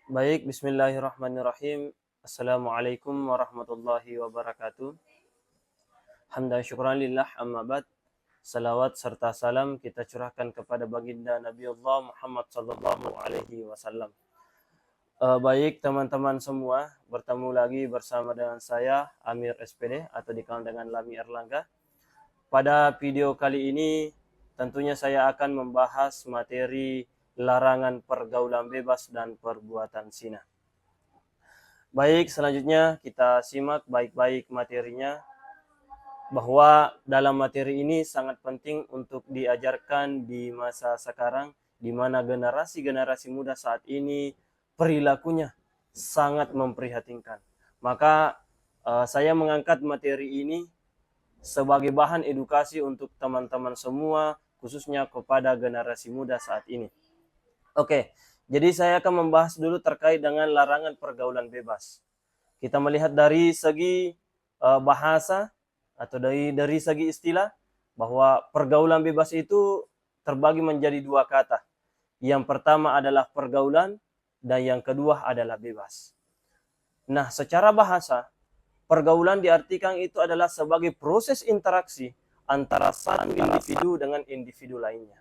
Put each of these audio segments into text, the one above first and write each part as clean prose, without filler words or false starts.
Baik, bismillahirrahmanirrahim. Assalamualaikum warahmatullahi wabarakatuh. Hamdan syukran lillah amma ba'd. Salawat serta salam kita curahkan kepada baginda Nabiullah Muhammad sallallahu alaihi wasallam. Baik teman-teman semua, bertemu lagi bersama dengan saya Amir SPD atau dikenal dengan Lami Erlangga. Pada video kali ini tentunya saya akan membahas materi larangan pergaulan bebas dan perbuatan zina. Baik, selanjutnya kita simak baik-baik materinya, bahwa dalam materi ini sangat penting untuk diajarkan di masa sekarang, di mana generasi-generasi muda saat ini perilakunya sangat memprihatinkan. Maka saya mengangkat materi ini sebagai bahan edukasi untuk teman-teman semua, khususnya kepada generasi muda saat ini. Oke, jadi saya akan membahas dulu terkait dengan larangan pergaulan bebas. Kita melihat dari segi bahasa atau dari segi istilah, bahwa pergaulan bebas itu terbagi menjadi dua kata. Yang pertama adalah pergaulan dan yang kedua adalah bebas. Nah, secara bahasa, pergaulan diartikan itu adalah sebagai proses interaksi antara satu individu dengan individu lainnya.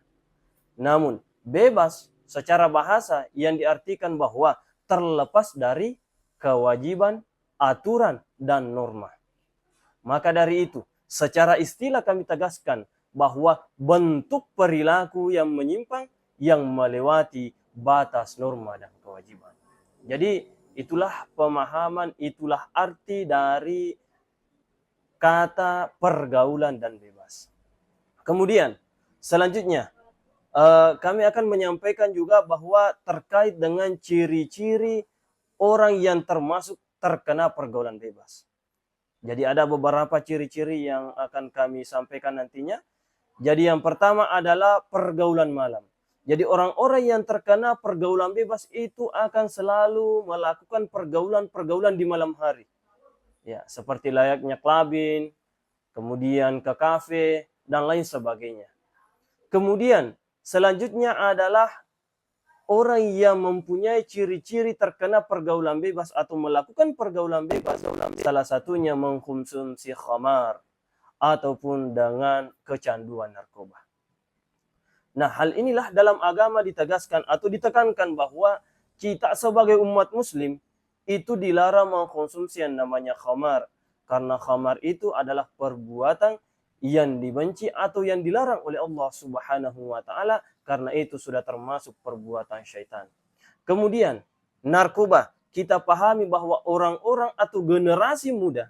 Namun, bebas secara bahasa yang diartikan bahwa terlepas dari kewajiban, aturan, dan norma. Maka dari itu, secara istilah kami tegaskan bahwa bentuk perilaku yang menyimpang yang melewati batas norma dan kewajiban. Jadi, itulah pemahaman, itulah arti dari kata pergaulan dan bebas. Kemudian, selanjutnya, kami akan menyampaikan juga bahwa terkait dengan ciri-ciri orang yang termasuk terkena pergaulan bebas. Jadi ada beberapa ciri-ciri yang akan kami sampaikan nantinya. Jadi yang pertama adalah pergaulan malam. Jadi orang-orang yang terkena pergaulan bebas itu akan selalu melakukan pergaulan-pergaulan di malam hari. Ya, seperti layaknya clubbing, kemudian ke kafe, dan lain sebagainya. Kemudian selanjutnya adalah orang yang mempunyai ciri-ciri terkena pergaulan bebas atau melakukan pergaulan bebas, salah satunya mengkonsumsi khamar ataupun dengan kecanduan narkoba. Nah, hal inilah dalam agama ditegaskan atau ditekankan bahwa kita sebagai umat muslim itu dilarang mengkonsumsi yang namanya khamar, karena khamar itu adalah perbuatan yang dibenci atau yang dilarang oleh Allah Subhanahu wa taala, karena itu sudah termasuk perbuatan syaitan. Kemudian narkoba, kita pahami bahwa orang-orang atau generasi muda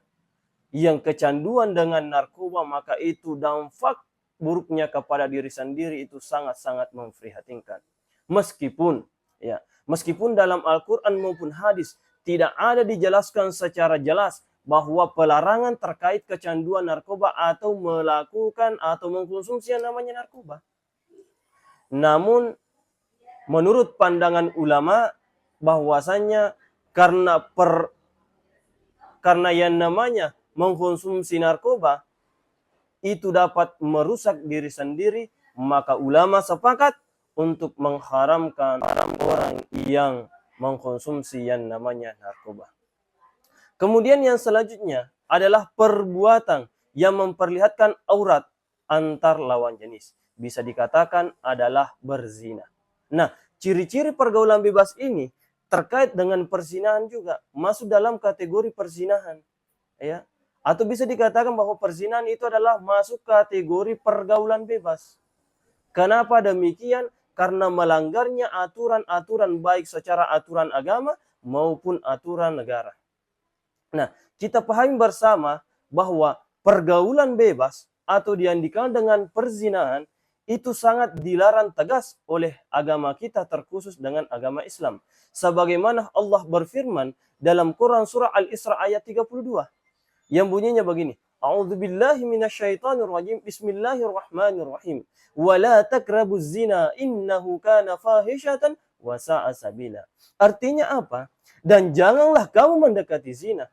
yang kecanduan dengan narkoba, maka itu dampak buruknya kepada diri sendiri itu sangat-sangat memprihatinkan. Meskipun dalam Al-Quran maupun hadis tidak ada dijelaskan secara jelas bahwa pelarangan terkait kecanduan narkoba atau melakukan atau mengkonsumsi yang namanya narkoba. Namun menurut pandangan ulama bahwasanya karena yang namanya mengkonsumsi narkoba itu dapat merusak diri sendiri, maka ulama sepakat untuk mengharamkan orang yang mengkonsumsi yang namanya narkoba. Kemudian yang selanjutnya adalah perbuatan yang memperlihatkan aurat antar lawan jenis. Bisa dikatakan adalah berzina. Nah, ciri-ciri pergaulan bebas ini terkait dengan perzinahan juga masuk dalam kategori perzinahan. Ya. Atau bisa dikatakan bahwa perzinahan itu adalah masuk kategori pergaulan bebas. Kenapa demikian? Karena melanggarnya aturan-aturan baik secara aturan agama maupun aturan negara. Nah, kita pahami bersama bahwa pergaulan bebas atau yang dikenal dengan perzinahan itu sangat dilarang tegas oleh agama kita, terkhusus dengan agama Islam. Sebagaimana Allah berfirman dalam Quran surah Al-Isra ayat 32 yang bunyinya begini. A'udzubillahi minasyaitonirrajim. Bismillahirrahmanirrahim. Wa la taqrabuz zina innahu kana fahishatan wa sa'a sabila. Artinya apa? Dan janganlah kamu mendekati zina,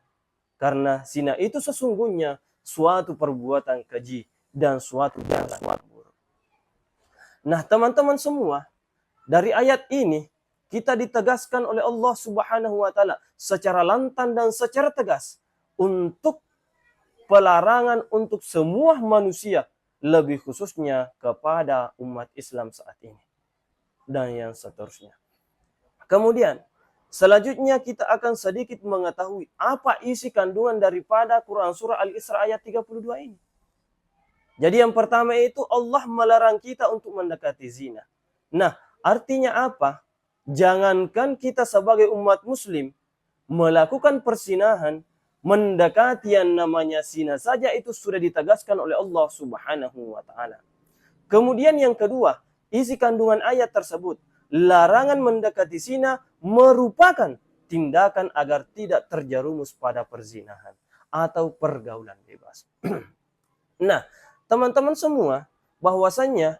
karena zina itu sesungguhnya suatu perbuatan keji dan suatu jalan buruk. Nah, teman-teman semua, dari ayat ini kita ditegaskan oleh Allah Subhanahu wa taala secara lantang dan secara tegas untuk pelarangan untuk semua manusia, lebih khususnya kepada umat Islam saat ini dan yang seterusnya. Kemudian selanjutnya kita akan sedikit mengetahui apa isi kandungan daripada Quran surah Al-Isra ayat 32 ini. Jadi yang pertama itu Allah melarang kita untuk mendekati zina. Nah, artinya apa? Jangankan kita sebagai umat muslim melakukan persinahan, mendekati yang namanya zina saja itu sudah ditegaskan oleh Allah Subhanahu wa taala. Kemudian yang kedua, isi kandungan ayat tersebut, larangan mendekati zina merupakan tindakan agar tidak terjerumus pada perzinahan atau pergaulan bebas. Nah, teman-teman semua, bahwasannya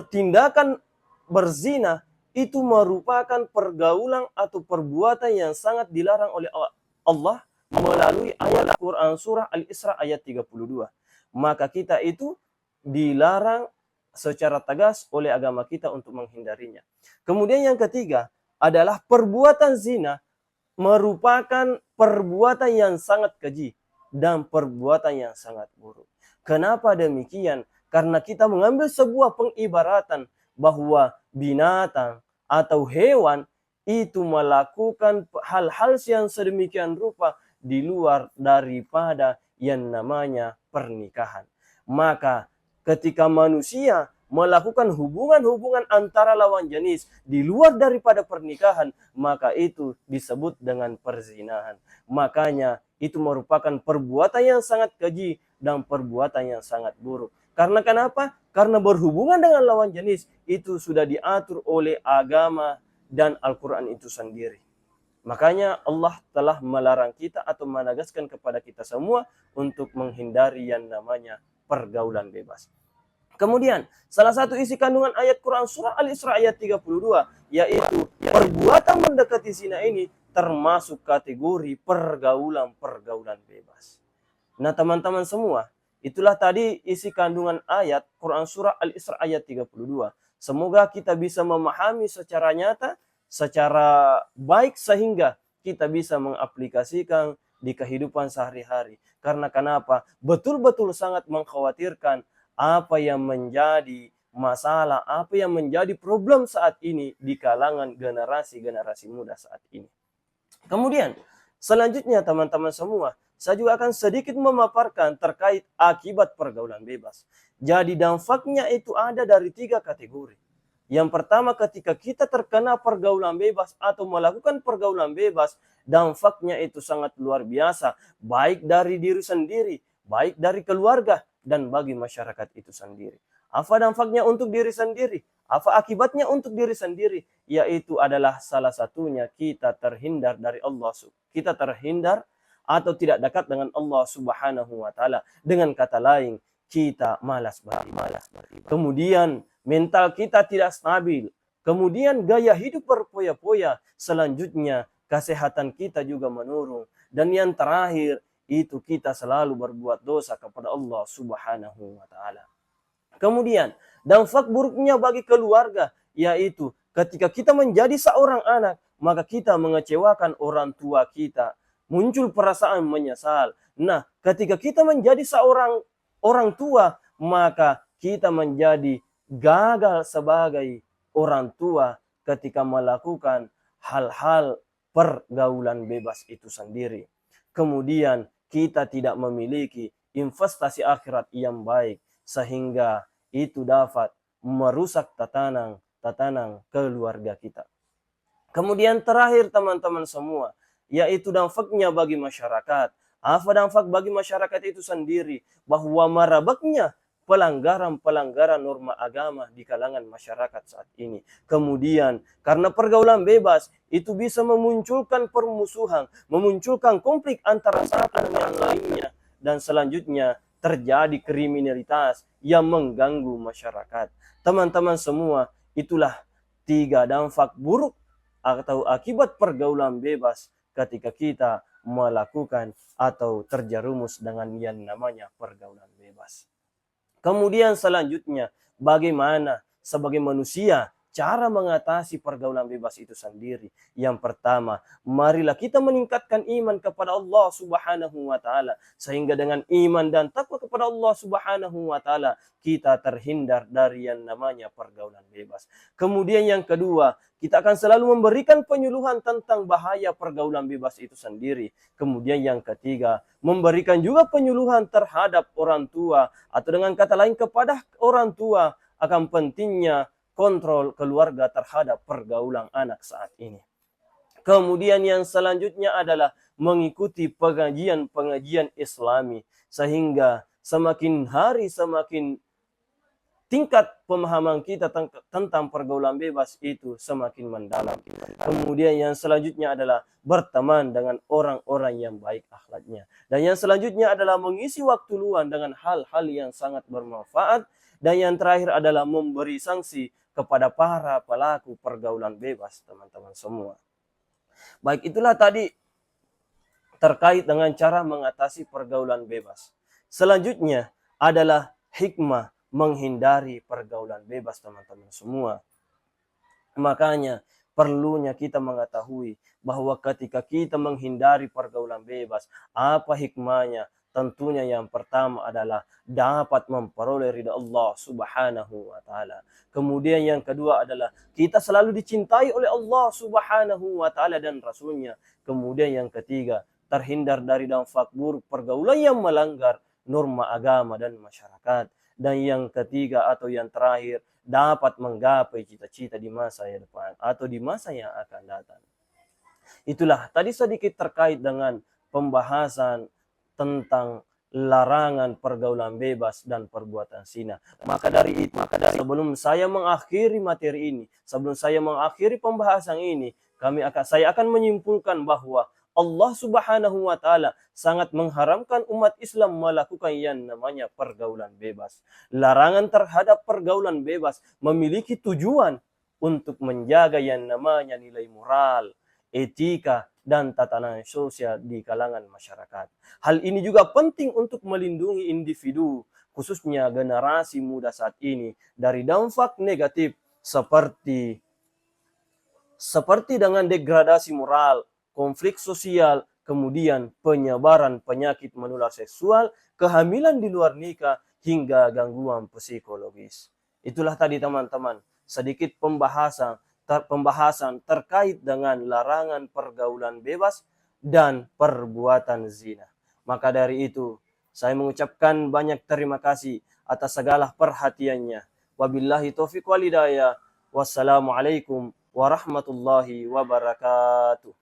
tindakan berzina itu merupakan pergaulan atau perbuatan yang sangat dilarang oleh Allah melalui ayat Quran surah Al-Isra ayat 32. Maka kita itu dilarang secara tegas oleh agama kita untuk menghindarinya. Kemudian yang ketiga adalah perbuatan zina merupakan perbuatan yang sangat keji dan perbuatan yang sangat buruk. Kenapa demikian? Karena kita mengambil sebuah pengibaratan bahwa binatang atau hewan itu melakukan hal-hal yang sedemikian rupa di luar daripada yang namanya pernikahan. Maka ketika manusia melakukan hubungan-hubungan antara lawan jenis di luar daripada pernikahan, maka itu disebut dengan perzinahan. Makanya itu merupakan perbuatan yang sangat keji dan perbuatan yang sangat buruk. Karena kenapa? Karena berhubungan dengan lawan jenis itu sudah diatur oleh agama dan Al-Quran itu sendiri. Makanya Allah telah melarang kita atau menegaskan kepada kita semua untuk menghindari yang namanya pergaulan bebas. Kemudian, salah satu isi kandungan ayat Quran surah Al-Isra ayat 32, yaitu perbuatan mendekati zina ini termasuk kategori pergaulan-pergaulan bebas. Nah, teman-teman semua, itulah tadi isi kandungan ayat Quran surah Al-Isra ayat 32. Semoga kita bisa memahami secara nyata, secara baik sehingga kita bisa mengaplikasikan di kehidupan sehari-hari. Karena kenapa? Betul-betul sangat mengkhawatirkan apa yang menjadi masalah, apa yang menjadi problem saat ini di kalangan generasi-generasi muda saat ini. Kemudian, selanjutnya teman-teman semua, saya juga akan sedikit memaparkan terkait akibat pergaulan bebas. Jadi dampaknya itu ada dari 3 kategori. Yang pertama, ketika kita terkena pergaulan bebas atau melakukan pergaulan bebas, dampaknya itu sangat luar biasa. Baik dari diri sendiri, baik dari keluarga, dan bagi masyarakat itu sendiri. Apa dampaknya untuk diri sendiri? Apa akibatnya untuk diri sendiri? Yaitu adalah salah satunya kita terhindar dari Allah. Kita terhindar atau tidak dekat dengan Allah Subhanahu wa taala. Dengan kata lain, kita malas beribadah. Kemudian mental kita tidak stabil. Kemudian gaya hidup berpoya-poya. Selanjutnya kesehatan kita juga menurun. Dan yang terakhir, itu kita selalu berbuat dosa kepada Allah Subhanahu wa taala. Kemudian dampak buruknya bagi keluarga, yaitu ketika kita menjadi seorang anak, maka kita mengecewakan orang tua kita, muncul perasaan menyesal. Nah, ketika kita menjadi seorang orang tua, maka kita menjadi gagal sebagai orang tua ketika melakukan hal-hal pergaulan bebas itu sendiri. Kemudian kita tidak memiliki investasi akhirat yang baik sehingga itu dapat merusak tatanan keluarga kita. Kemudian terakhir teman-teman semua, yaitu dampaknya bagi masyarakat. Apa dampak bagi masyarakat itu sendiri? Bahwa merebaknya pelanggaran-pelanggaran norma agama di kalangan masyarakat saat ini. Kemudian karena pergaulan bebas itu bisa memunculkan permusuhan, memunculkan konflik antara satu dengan lainnya, dan selanjutnya terjadi kriminalitas yang mengganggu masyarakat. Teman-teman semua, itulah 3 dampak buruk atau akibat pergaulan bebas ketika kita melakukan atau terjerumus dengan yang namanya pergaulan bebas. Kemudian selanjutnya, bagaimana sebagai manusia cara mengatasi pergaulan bebas itu sendiri. Yang pertama, marilah kita meningkatkan iman kepada Allah Subhanahu wa taala, sehingga dengan iman dan takwa kepada Allah Subhanahu wa taala kita terhindar dari yang namanya pergaulan bebas. Kemudian yang kedua, kita akan selalu memberikan penyuluhan tentang bahaya pergaulan bebas itu sendiri. Kemudian yang ketiga, memberikan juga penyuluhan terhadap orang tua, atau dengan kata lain kepada orang tua akan pentingnya kontrol keluarga terhadap pergaulan anak saat ini. Kemudian yang selanjutnya adalah mengikuti pengajian-pengajian Islami, sehingga semakin hari semakin tingkat pemahaman kita tentang pergaulan bebas itu semakin mendalam. Kemudian yang selanjutnya adalah berteman dengan orang-orang yang baik akhlaknya. Dan yang selanjutnya adalah mengisi waktu luang dengan hal-hal yang sangat bermanfaat. Dan yang terakhir adalah memberi sanksi kepada para pelaku pergaulan bebas, teman-teman semua. Baik, itulah tadi terkait dengan cara mengatasi pergaulan bebas. Selanjutnya adalah hikmah menghindari pergaulan bebas, teman-teman semua. Makanya perlunya kita mengetahui bahwa ketika kita menghindari pergaulan bebas, apa hikmahnya? Tentunya yang pertama adalah dapat memperoleh ridha Allah Subhanahu wa taala. Kemudian yang kedua adalah kita selalu dicintai oleh Allah Subhanahu wa taala dan Rasulnya. Kemudian yang ketiga, terhindar dari dampak buruk pergaulan yang melanggar norma agama dan masyarakat. Dan yang ketiga atau yang terakhir, dapat menggapai cita-cita di masa yang depan atau di masa yang akan datang. Itulah tadi sedikit terkait dengan pembahasan tentang larangan pergaulan bebas dan perbuatan zina. Maka dari sebelum saya mengakhiri materi ini, sebelum saya mengakhiri pembahasan ini, saya akan menyimpulkan bahwa Allah Subhanahu wa taala sangat mengharamkan umat Islam melakukan yang namanya pergaulan bebas. Larangan terhadap pergaulan bebas memiliki tujuan untuk menjaga yang namanya nilai moral, etika, dan tatanan sosial di kalangan masyarakat. Hal ini juga penting untuk melindungi individu, khususnya generasi muda saat ini, dari dampak negatif seperti dengan degradasi moral, konflik sosial, kemudian penyebaran penyakit menular seksual, kehamilan di luar nikah, hingga gangguan psikologis. Itulah tadi teman-teman, sedikit pembahasan terkait dengan larangan pergaulan bebas dan perbuatan zina. Maka dari itu, saya mengucapkan banyak terima kasih atas segala perhatiannya. Wabillahi taufiq wal hidayah. Wassalamualaikum warahmatullahi wabarakatuh.